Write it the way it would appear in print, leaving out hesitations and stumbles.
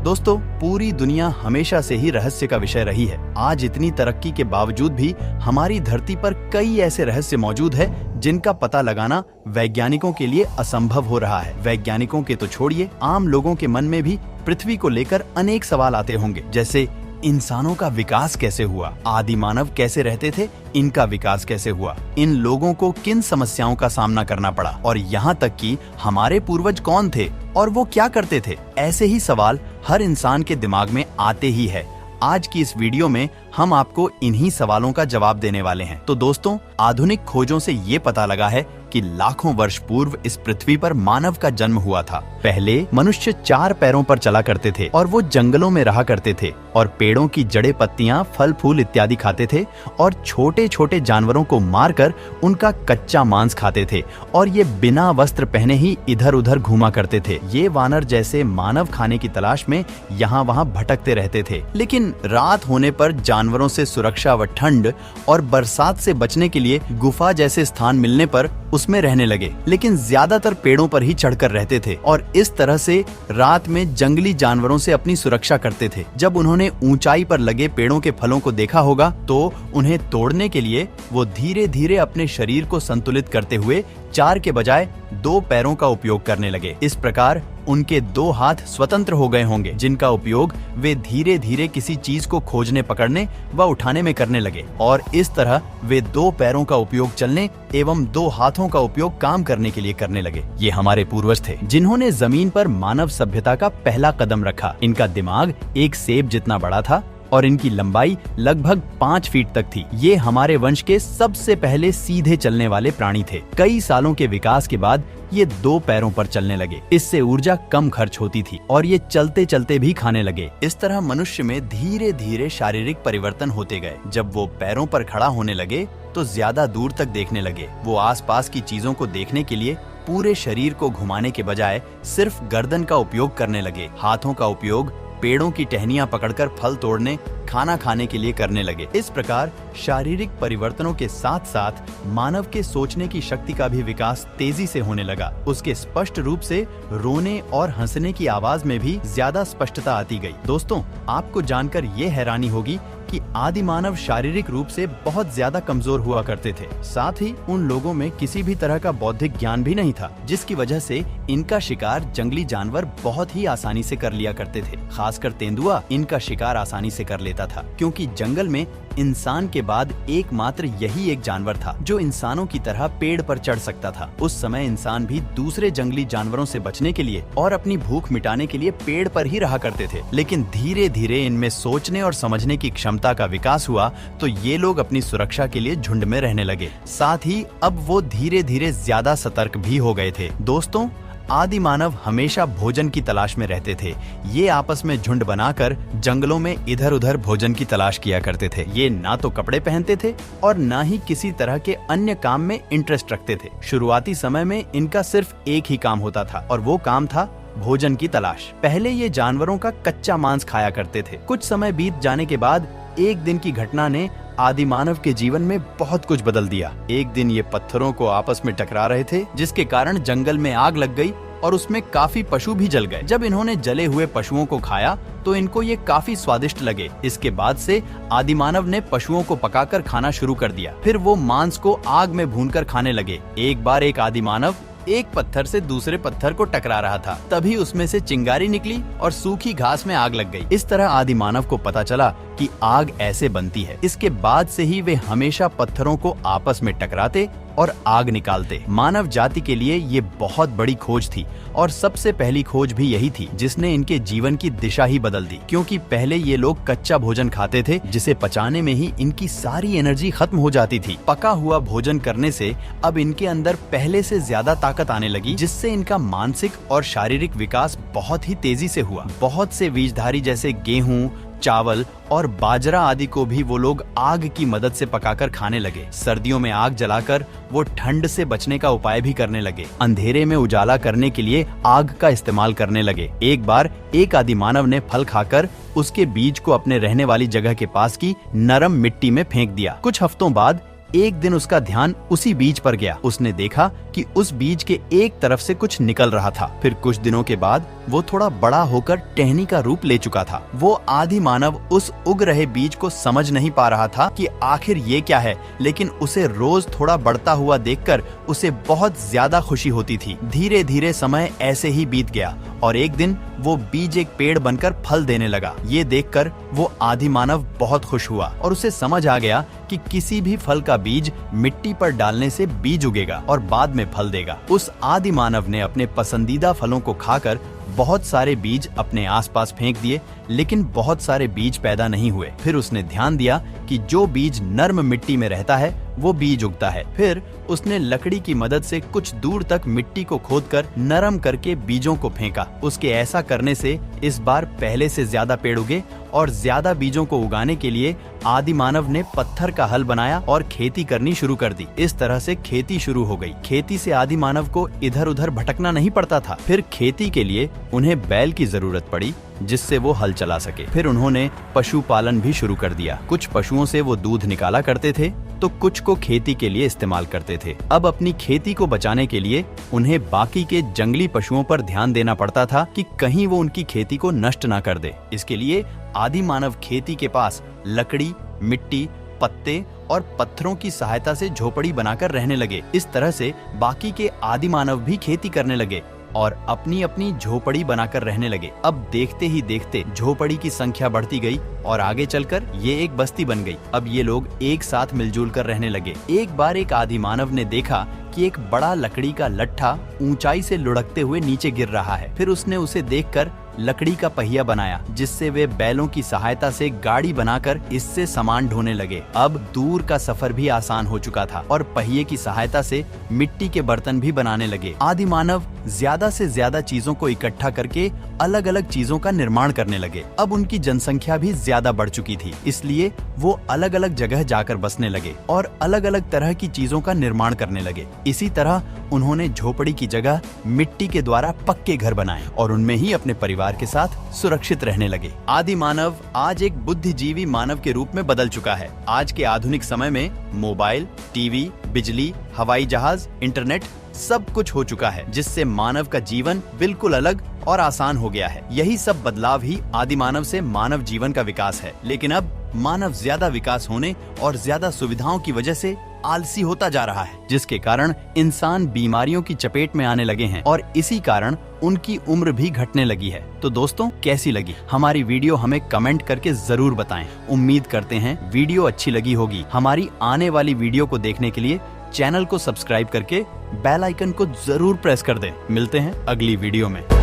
दोस्तों, पूरी दुनिया हमेशा से ही रहस्य का विषय रही है। आज इतनी तरक्की के बावजूद भी हमारी धरती पर कई ऐसे रहस्य मौजूद है जिनका पता लगाना वैज्ञानिकों के लिए असंभव हो रहा है। वैज्ञानिकों के तो छोड़िए, आम लोगों के मन में भी पृथ्वी को लेकर अनेक सवाल आते होंगे, जैसे इंसानों का विकास कैसे हुआ, आदि मानव कैसे रहते थे, इनका विकास कैसे हुआ, इन लोगों को किन समस्याओं का सामना करना पड़ा, और यहाँ तक कि हमारे पूर्वज कौन थे और वो क्या करते थे। ऐसे ही सवाल हर इंसान के दिमाग में आते ही है। आज की इस वीडियो में हम आपको इन्हीं सवालों का जवाब देने वाले हैं। तो दोस्तों, आधुनिक खोजों से ये पता लगा है कि लाखों वर्ष पूर्व इस पृथ्वी पर मानव का जन्म हुआ था। पहले मनुष्य 4 पैरों पर चला करते थे और वो जंगलों में रहा करते थे और पेड़ों की जड़ें, पत्तियां, फल फूल इत्यादि खाते थे और छोटे छोटे जानवरों को मारकर उनका कच्चा मांस खाते थे और ये बिना वस्त्र पहने ही इधर उधर घूमा करते थे। ये वानर जैसे मानव खाने की तलाश में यहाँ वहाँ भटकते रहते थे, लेकिन रात होने पर जानवरों से सुरक्षा व ठंड और बरसात से बचने के लिए गुफा जैसे स्थान मिलने पर उसमें रहने लगे, लेकिन ज्यादातर पेड़ों पर ही चढ़कर रहते थे और इस तरह से रात में जंगली जानवरों से अपनी सुरक्षा करते थे। जब उन्होंने ऊंचाई पर लगे पेड़ों के फलों को देखा होगा तो उन्हें तोड़ने के लिए वो धीरे धीरे अपने शरीर को संतुलित करते हुए 4 के बजाय 2 पैरों का उपयोग करने लगे। इस प्रकार उनके 2 हाथ स्वतंत्र हो गए होंगे, जिनका उपयोग वे धीरे धीरे किसी चीज को खोजने, पकड़ने व उठाने में करने लगे और इस तरह वे 2 पैरों का उपयोग चलने एवं 2 हाथों का उपयोग काम करने के लिए करने लगे। ये हमारे पूर्वज थे जिन्होंने जमीन पर मानव सभ्यता का पहला कदम रखा। इनका दिमाग एक सेब जितना बड़ा था और इनकी लंबाई लगभग 5 फीट तक थी। ये हमारे वंश के सबसे पहले सीधे चलने वाले प्राणी थे। कई सालों के विकास के बाद ये 2 पैरों पर चलने लगे। इससे ऊर्जा कम खर्च होती थी और ये चलते चलते भी खाने लगे। इस तरह मनुष्य में धीरे धीरे शारीरिक परिवर्तन होते गए। जब वो पैरों पर खड़ा होने लगे तो ज्यादा दूर तक देखने लगे। वो आसपास की चीजों को देखने के लिए पूरे शरीर को घुमाने के बजाय सिर्फ गर्दन का उपयोग करने लगे। हाथों का उपयोग पेड़ों की टहनियां पकड़कर फल तोड़ने, खाना खाने के लिए करने लगे। इस प्रकार शारीरिक परिवर्तनों के साथ साथ मानव के सोचने की शक्ति का भी विकास तेजी से होने लगा। उसके स्पष्ट रूप से रोने और हंसने की आवाज में भी ज्यादा स्पष्टता आती गई। दोस्तों, आपको जानकर ये हैरानी होगी कि आदि मानव शारीरिक रूप से बहुत ज्यादा कमजोर हुआ करते थे। साथ ही उन लोगों में किसी भी तरह का बौद्धिक ज्ञान भी नहीं था, जिसकी वजह से इनका शिकार जंगली जानवर बहुत ही आसानी से कर लिया करते थे। खासकर तेंदुआ इनका शिकार आसानी से कर लेता था, क्योंकि जंगल में इंसान के बाद एकमात्र यही एक जानवर था जो इंसानों की तरह पेड़ पर चढ़ सकता था। उस समय इंसान भी दूसरे जंगली जानवरों से बचने के लिए और अपनी भूख मिटाने के लिए पेड़ पर ही रहा करते थे। लेकिन धीरे धीरे इनमें सोचने और समझने की क्षमता का विकास हुआ तो ये लोग अपनी सुरक्षा के लिए झुंड में रहने लगे। साथ ही अब वो धीरे धीरे ज्यादा सतर्क भी हो गए थे। दोस्तों, आदि मानव हमेशा भोजन की तलाश में रहते थे। ये आपस में झुंड बनाकर जंगलों में इधर उधर भोजन की तलाश किया करते थे। ये ना तो कपड़े पहनते थे और ना ही किसी तरह के अन्य काम में इंटरेस्ट रखते थे। शुरुआती समय में इनका सिर्फ एक ही काम होता था और वो काम था भोजन की तलाश। पहले ये जानवरों का कच्चा मांस खाया करते थे। कुछ समय बीत जाने के बाद एक दिन की घटना ने आदि मानव के जीवन में बहुत कुछ बदल दिया। एक दिन ये पत्थरों को आपस में टकरा रहे थे, जिसके कारण जंगल में आग लग गई और उसमें काफी पशु भी जल गए। जब इन्होंने जले हुए पशुओं को खाया तो इनको ये काफी स्वादिष्ट लगे। इसके बाद से आदि मानव ने पशुओं को पकाकर खाना शुरू कर दिया। फिर वो मांस को आग में भूनकर खाने लगे। एक बार एक आदि मानव एक पत्थर से दूसरे पत्थर को टकरा रहा था, तभी उसमें से चिंगारी निकली और सूखी घास में आग लग गई। इस तरह आदि मानव को पता चला कि आग ऐसे बनती है। इसके बाद से ही वे हमेशा पत्थरों को आपस में टकराते और आग निकालते। मानव जाति के लिए ये बहुत बड़ी खोज थी और सबसे पहली खोज भी यही थी जिसने इनके जीवन की दिशा ही बदल दी, क्योंकि पहले ये लोग कच्चा भोजन खाते थे जिसे पचाने में ही इनकी सारी एनर्जी खत्म हो जाती थी। पका हुआ भोजन करने से अब इनके अंदर पहले से ज्यादा ताकत आने लगी, जिससे इनका मानसिक और शारीरिक विकास बहुत ही तेजी से हुआ। बहुत से बीजधारी जैसे गेहूं, चावल और बाजरा आदि को भी वो लोग आग की मदद से पकाकर खाने लगे। सर्दियों में आग जलाकर वो ठंड से बचने का उपाय भी करने लगे। अंधेरे में उजाला करने के लिए आग का इस्तेमाल करने लगे। एक बार एक आदि मानव ने फल खाकर उसके बीज को अपने रहने वाली जगह के पास की नरम मिट्टी में फेंक दिया। कुछ हफ्तों बाद एक दिन उसका ध्यान उसी बीज पर गया। उसने देखा कि उस बीज के एक तरफ से कुछ निकल रहा था। फिर कुछ दिनों के बाद वो थोड़ा बड़ा होकर टहनी का रूप ले चुका था। वो आदि मानव उस उग रहे बीज को समझ नहीं पा रहा था कि आखिर ये क्या है, लेकिन उसे रोज थोड़ा बढ़ता हुआ देखकर उसे बहुत ज्यादा खुशी होती थी। धीरे धीरे समय ऐसे ही बीत गया और एक दिन वो बीज एक पेड़ बनकर फल देने लगा। ये देखकर वो आदि मानव बहुत खुश हुआ और उसे समझ आ गया कि किसी भी फल का बीज मिट्टी पर डालने से बीज उगेगा और बाद में फल देगा। उस आदि मानव ने अपने पसंदीदा फलों को खाकर बहुत सारे बीज अपने आसपास फेंक दिए, लेकिन बहुत सारे बीज पैदा नहीं हुए। फिर उसने ध्यान दिया कि जो बीज नर्म मिट्टी में रहता है वो बीज उगता है। फिर उसने लकड़ी की मदद से कुछ दूर तक मिट्टी को खोदकर नरम करके बीजों को फेंका। उसके ऐसा करने से इस बार पहले से ज्यादा पेड़ उगे और ज्यादा बीजों को उगाने के लिए आदि मानव ने पत्थर का हल बनाया और खेती करनी शुरू कर दी। इस तरह से खेती शुरू हो गई। खेती से आदि मानव को इधर उधर भटकना नहीं पड़ता था। फिर खेती के लिए उन्हें बैल की जरूरत पड़ी जिससे वो हल चला सके। फिर उन्होंने पशुपालन भी शुरू कर दिया। कुछ पशुओं से वो दूध निकाला करते थे तो कुछ को खेती के लिए इस्तेमाल करते थे। अब अपनी खेती को बचाने के लिए उन्हें बाकी के जंगली पशुओं पर ध्यान देना पड़ता था कि कहीं वो उनकी खेती को नष्ट ना कर दे। इसके लिए आदि मानव खेती के पास लकड़ी, मिट्टी, पत्ते और पत्थरों की सहायता से झोपड़ी बनाकर रहने लगे। इस तरह से बाकी के आदि मानव भी खेती करने लगे और अपनी अपनी झोपड़ी बनाकर रहने लगे। अब देखते ही देखते झोपड़ी की संख्या बढ़ती गई और आगे चलकर ये एक बस्ती बन गई। अब ये लोग एक साथ मिलजुल कर रहने लगे। एक बार एक आदि मानव ने देखा कि एक बड़ा लकड़ी का लट्ठा ऊंचाई से लुढ़कते हुए नीचे गिर रहा है। फिर उसने उसे देखकर लकड़ी का पहिया बनाया जिससे वे बैलों की सहायता से गाड़ी बनाकर इससे सामान ढोने लगे। अब दूर का सफर भी आसान हो चुका था और पहिए की सहायता से मिट्टी के बर्तन भी बनाने लगे। आदि मानव ज्यादा से ज्यादा चीजों को इकट्ठा करके अलग अलग चीजों का निर्माण करने लगे। अब उनकी जनसंख्या भी ज्यादा बढ़ चुकी थी, इसलिए वो अलग अलग जगह जाकर बसने लगे और अलग अलग तरह की चीजों का निर्माण करने लगे। इसी तरह उन्होंने झोपड़ी की जगह मिट्टी के द्वारा पक्के घर बनाए और उनमें ही अपने परिवार के साथ सुरक्षित रहने लगे। आदि मानव आज एक बुद्धिजीवी मानव के रूप में बदल चुका है। आज के आधुनिक समय में मोबाइल, टीवी, बिजली, हवाई जहाज, इंटरनेट सब कुछ हो चुका है जिससे मानव का जीवन बिल्कुल अलग और आसान हो गया है। यही सब बदलाव ही आदि मानव से मानव जीवन का विकास है। लेकिन अब मानव ज्यादा विकास होने और ज्यादा सुविधाओं की वजह से आलसी होता जा रहा है, जिसके कारण इंसान बीमारियों की चपेट में आने लगे हैं और इसी कारण उनकी उम्र भी घटने लगी है। तो दोस्तों, कैसी लगी हमारी वीडियो हमें कमेंट करके जरूर बताएं। उम्मीद करते हैं वीडियो अच्छी लगी होगी। हमारी आने वाली वीडियो को देखने के लिए चैनल को सब्सक्राइब करके बेल आइकन को जरूर प्रेस कर दें। मिलते हैं अगली वीडियो में।